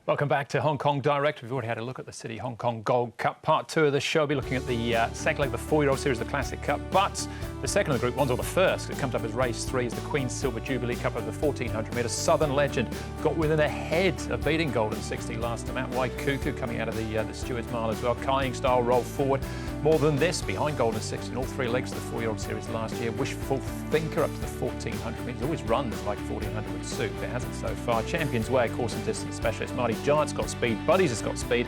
Welcome back to Hong Kong Direct. We've already had a look at the City Hong Kong Gold Cup. Part 2 of the show. We'll be looking at the second leg of the 4-year-old series, the Classic Cup. But the second of the Group 1's, or the first, it comes up as race 3, is the Queen's Silver Jubilee Cup over the 1400 metres. Southern Legend got within a head of beating Golden Sixty last time out. Waikuku coming out of the Stewards Mile as well. Kaying style roll forward. More than this, behind Golden Sixty in all 3 legs of the 4-year-old series last year. Wishful Thinker up to the 1400 metres. Always runs like 1400 would suit, but it hasn't so far. Champion's Way, course and distance specialist. Marty Giant's got speed. Buddies has got speed,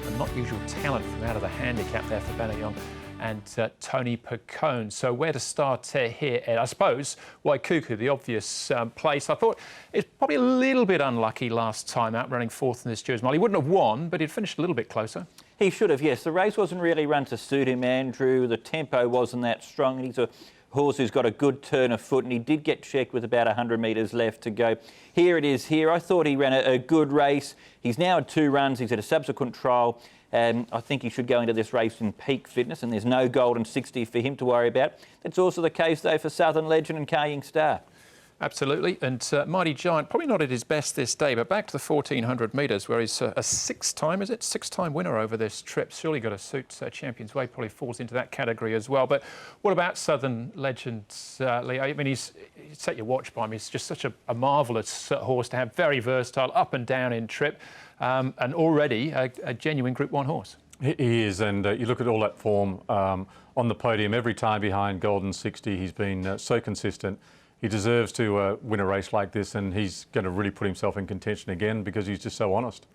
and not usual talent from out of the handicap there for Benayong and Tony Pacone. So where to start here, Ed? I suppose Waikuku, the obvious place. I thought it's probably a little bit unlucky last time out, running 4th in the Stewards Mile. He wouldn't have won, but he'd finished a little bit closer. He should have, yes. The race wasn't really run to suit him, Andrew. The tempo wasn't that strong. He's a horse who's got a good turn of foot, and he did get checked with about 100 metres left to go. Here it is here. I thought he ran a good race. He's now had 2 runs. He's had a subsequent trial. I think he should go into this race in peak fitness, and there's no Golden 60 for him to worry about. That's also the case, though, for Southern Legend and Kaying Star. Absolutely, and Mighty Giant, probably not at his best this day, but back to the 1400 metres, where he's a 6-time winner over this trip. Surely got to suit Champion's Way, probably falls into that category as well. But what about Southern Legend, Leo? I mean, you set your watch by him. He's just such a marvellous horse to have, very versatile, up and down in trip, and already a genuine Group 1 horse. He is, and you look at all that form on the podium, every time behind Golden 60, he's been so consistent. He deserves to win a race like this, and he's going to really put himself in contention again because he's just so honest.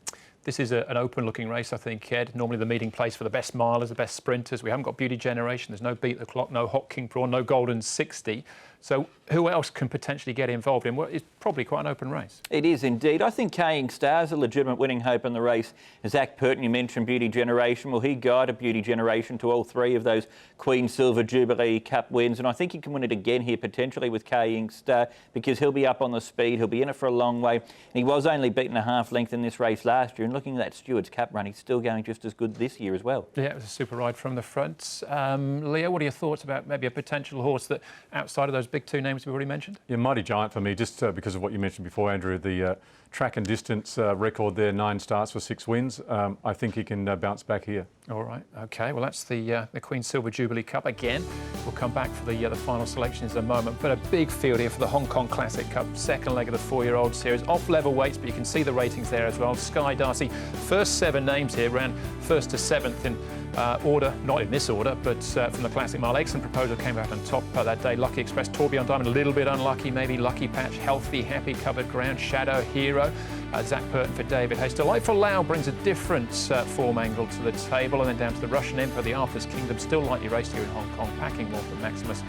This is an open-looking race, I think, Ed. Normally the meeting place for the best milers, the best sprinters. We haven't got Beauty Generation. There's no Beat the Clock, no Hot King Prawn, no Golden 60. So who else can potentially get involved in what is probably quite an open race? It is indeed. I think Kaying Star's a legitimate winning hope in the race. Zach Purton, you mentioned Beauty Generation. Well, he guided Beauty Generation to all 3 of those Queen Silver Jubilee Cup wins, and I think he can win it again here potentially with Kaying Star because he'll be up on the speed. He'll be in it for a long way. And he was only beaten a half length in this race last year, and looking at that Stewards Cup run, he's still going just as good this year as well. Yeah, it was a super ride from the front. Leo, what are your thoughts about maybe a potential horse that outside of those big 2 names we've already mentioned? Yeah, Mighty Giant for me, just because of what you mentioned before, Andrew, the track and distance record there, 9 starts for 6 wins. I think he can bounce back here. All right, OK. Well, that's the Queen Silver Jubilee Cup again. We'll come back for the final selections in a moment. But a big field here for the Hong Kong Classic Cup, second leg of the 4-year-old series. Off-level weights, but you can see the ratings there as well. Sky Darcy, first 7 names here, ran 1st to 7th in order, not in this order, but from the Classic Mile. Excellent Proposal came out on top that day. Lucky Express, Tourbillon Diamond, a little bit unlucky, maybe. Lucky Patch, Healthy, Happy, Covered Ground, Shadow, Hero. Zach Purton for David Hayes. Delightful Lau brings a different form angle to the table, and then down to the Russian Emperor, the Arthur's Kingdom, still lightly raced here in Hong Kong, packing more for Maximus,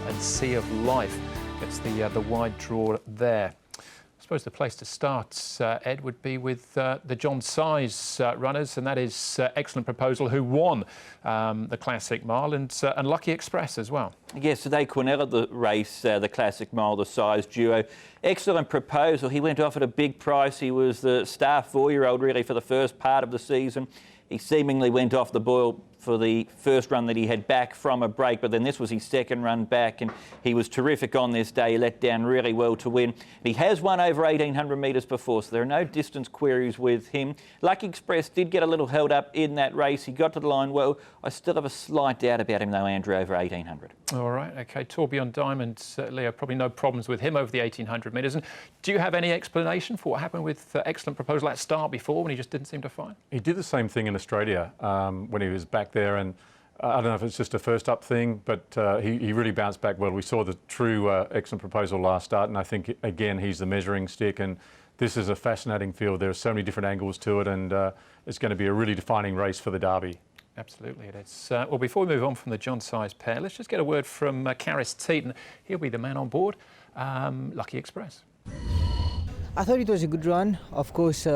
and Sea of Life gets the wide draw there. I suppose the place to start, Ed, would be with the John Size runners, and that is Excellent Proposal, who won the Classic Mile, and Lucky Express as well. Yes, so they cornered the race, the Classic Mile, the Size duo. Excellent Proposal. He went off at a big price. He was the star 4-year-old really for the first part of the season. He seemingly went off the boil for the first run that he had back from a break, but then this was his second run back, and he was terrific on this day. He let down really well to win. He has won over 1,800 metres before, so there are no distance queries with him. Lucky Express did get a little held up in that race. He got to the line well. I still have a slight doubt about him, though, Andrew, over 1,800. All right, OK. Tourbillon Diamond, Leo, probably no problems with him over the 1,800 metres. And do you have any explanation for what happened with Excellent Proposal at start before, when he just didn't seem to find? He did the same thing in Australia when he was back there, and I don't know if it's just a first-up thing, but he really bounced back well. We saw the true Excellent Proposal last start, and I think, again, he's the measuring stick, and this is a fascinating field. There are so many different angles to it, and it's going to be a really defining race for the Derby. Absolutely it is. Well, before we move on from the John Size pair, let's just get a word from Caris Teeton. He'll be the man on board. Lucky Express. I thought it was a good run. Of course,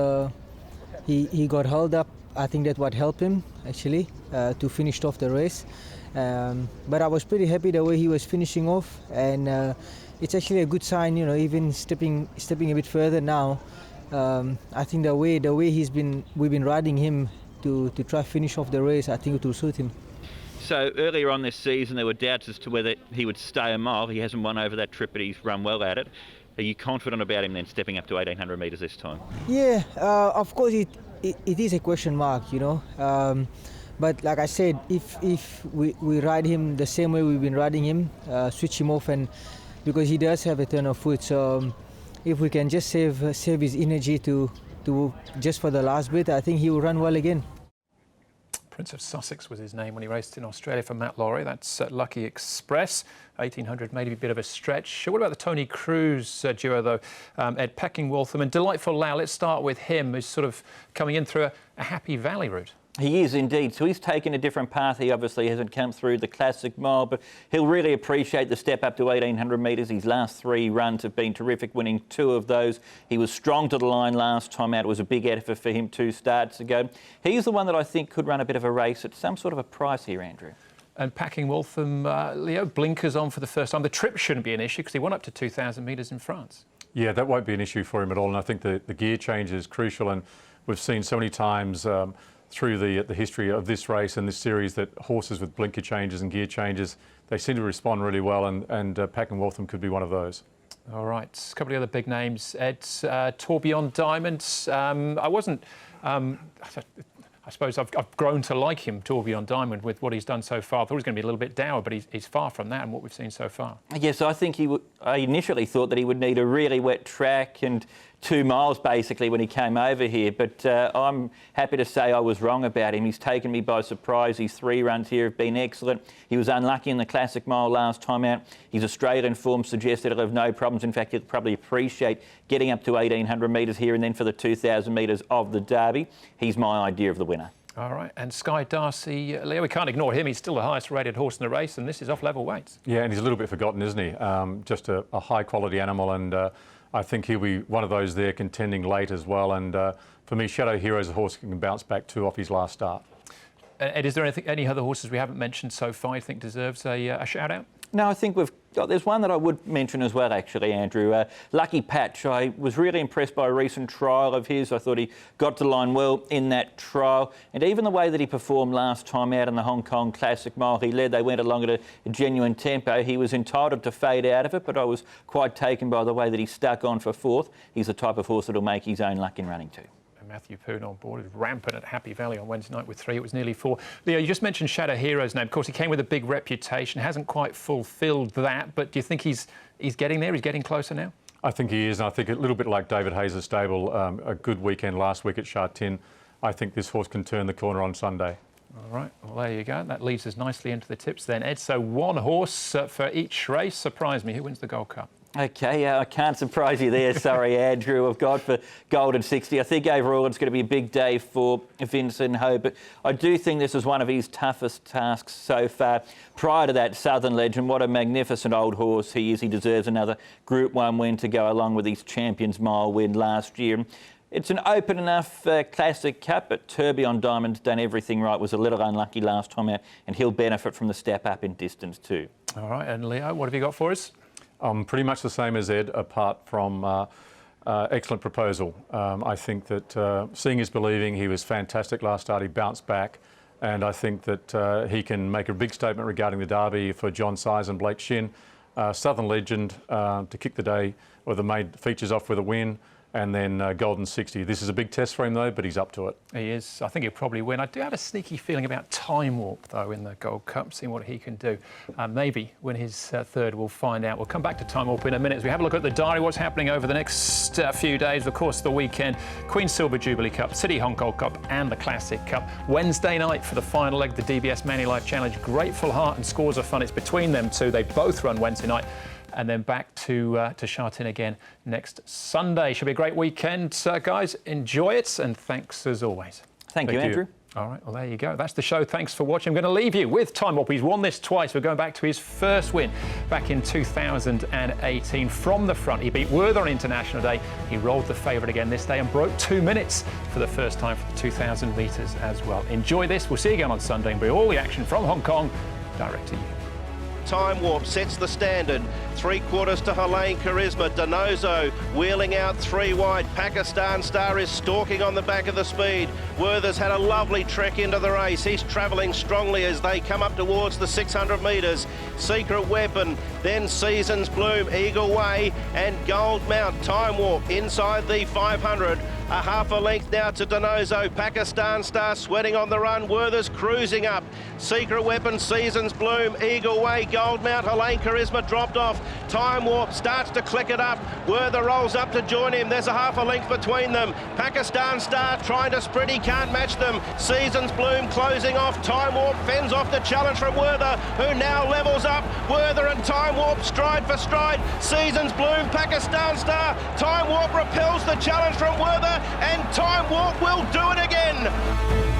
he got held up. I think that's what helped him, actually, to finish off the race. But I was pretty happy the way he was finishing off, and it's actually a good sign, you know, even stepping a bit further now. I think the way we've been riding him to try finish off the race, I think it will suit him. So earlier on this season, there were doubts as to whether he would stay a mile. He hasn't won over that trip, but he's run well at it. Are you confident about him then stepping up to 1800 metres this time? Yeah, of course it is a question mark, you know. But like I said, if we ride him the same way we've been riding him, switch him off, and because he does have a turn of foot, so if we can just save his energy to just for the last bit, I think he will run well again. Prince of Sussex was his name when he raced in Australia for Matt Laurie. That's Lucky Express. 1800 maybe a bit of a stretch. What about the Tony Cruz duo though? Ed Pecking-Waltham and Delightful Lau. Let's start with him, who's sort of coming in through a Happy Valley route. He is indeed. So he's taken a different path. He obviously hasn't come through the classic mile, but he'll really appreciate the step up to 1800 metres. His last 3 runs have been terrific, winning 2 of those. He was strong to the line last time out. It was a big effort for him 2 starts ago. He's the one that I think could run a bit of a race at some sort of a price here, Andrew. And Pecking-Waltham, Leo, blinkers on for the first time. The trip shouldn't be an issue because he won up to 2,000 metres in France. Yeah, that won't be an issue for him at all. And I think the gear change is crucial. And we've seen so many times through the history of this race and this series that horses with blinker changes and gear changes, they seem to respond really well, and Pecking-Waltham could be one of those. All right, a couple of the other big names. Ed, Tourbillon Diamond. I suppose I've grown to like him, Tourbillon Diamond, with what he's done so far. I thought he was going to be a little bit dour, but he's far from that and what we've seen so far. Yes, I think I initially thought that he would need a really wet track and 2 miles basically when he came over here, but I'm happy to say I was wrong about him. He's taken me by surprise. His 3 runs here have been excellent. He was unlucky in the classic mile last time out. His Australian form suggests that he'll have no problems. In fact, he'll probably appreciate getting up to 1800 metres here and then for the 2000 metres of the Derby. He's my idea of the winner. All right, and Sky Darcy, Leo, we can't ignore him. He's still the highest rated horse in the race, and this is off level weights. Yeah, and he's a little bit forgotten, isn't he? Just a high quality animal, and I think he'll be one of those there contending late as well. And for me, Shadow Hero is a horse who can bounce back 2 off his last start. Ed, is there any other horses we haven't mentioned so far you think deserves a shout out? No, I think there's one that I would mention as well, actually, Andrew. Lucky Patch. I was really impressed by a recent trial of his. I thought he got to line well in that trial. And even the way that he performed last time out in the Hong Kong Classic Mile, he led. They went along at a genuine tempo. He was entitled to fade out of it, but I was quite taken by the way that he stuck on for 4th. He's the type of horse that'll make his own luck in running too. Matthew Purton on board, rampant at Happy Valley on Wednesday night with 3. It was nearly 4. Leo, you just mentioned Shadow Hero's name. Of course, he came with a big reputation, hasn't quite fulfilled that, but do you think he's getting there? He's getting closer now? I think he is, and I think a little bit like David Hayes' stable, a good weekend last week at Sha Tin. I think this horse can turn the corner on Sunday. All right, well, there you go. That leads us nicely into the tips then, Ed. So 1 horse for each race. Surprise me, who wins the Gold Cup? OK, I can't surprise you there. Sorry, Andrew. I've got for Golden 60. I think overall it's going to be a big day for Vincent Ho, but I do think this is one of his toughest tasks so far. Prior to that, Southern Legend, what a magnificent old horse he is. He deserves another Group 1 win to go along with his Champions Mile win last year. It's an open enough Classic Cup, but Tourbillon Diamond's done everything right, was a little unlucky last time out, and he'll benefit from the step up in distance too. All right, and Leo, what have you got for us? Pretty much the same as Ed, apart from Excellent Proposal. I think that seeing is believing. He was fantastic last start. He bounced back. And I think that he can make a big statement regarding the Derby for John Size and Blake Shin. Southern Legend to kick the day, or the main features off with a win. And then Golden 60. This is a big test for him, though, but he's up to it. He is. I think he'll probably win. I do have a sneaky feeling about Time Warp, though, in the Gold Cup, seeing what he can do. Maybe when his 3rd, we'll find out. We'll come back to Time Warp in a minute as we have a look at the diary, what's happening over the next few days. Of course, the weekend, Queen Silver Jubilee Cup, City Hong Kong Cup and the Classic Cup. Wednesday night for the final leg, the DBS Manulife Challenge. Grateful Heart and Scores of Fun. It's between them two. They both run Wednesday night. And then back to Sha Tin again next Sunday. Should be a great weekend, guys. Enjoy it, and thanks as always. Thank you, Andrew. All right, well, there you go. That's the show. Thanks for watching. I'm going to leave you with Time Warp. He's won this twice. We're going back to his first win back in 2018 from the front. He beat Werther on International Day. He rolled the favourite again this day and broke 2 minutes for the first time for the 2,000 metres as well. Enjoy this. We'll see you again on Sunday and bring all the action from Hong Kong direct to you. Time Warp sets the standard. 3/4 to Helene Charisma. Donoso wheeling out 3 wide. Pakistan Star is stalking on the back of the speed. Werther's had a lovely trek into the race. He's travelling strongly as they come up towards the 600 metres. Secret Weapon, then Seasons Bloom, Eagle Way and Gold Mount. Time Warp inside the 500. A half a length now to Donoso. Pakistan Star sweating on the run. Werther's cruising up. Secret Weapon, Seasons Bloom, Eagle Way, Gold Mount. Helene Charisma dropped off. Time Warp starts to click it up. Werther rolls up to join him. There's a half a length between them. Pakistan Star trying to sprint. He can't match them. Seasons Bloom closing off. Time Warp fends off the challenge from Werther, who now levels up. Werther and Time Warp stride for stride. Seasons Bloom, Pakistan Star. Time Warp repels the challenge from Werther, and Time Warp will do it again.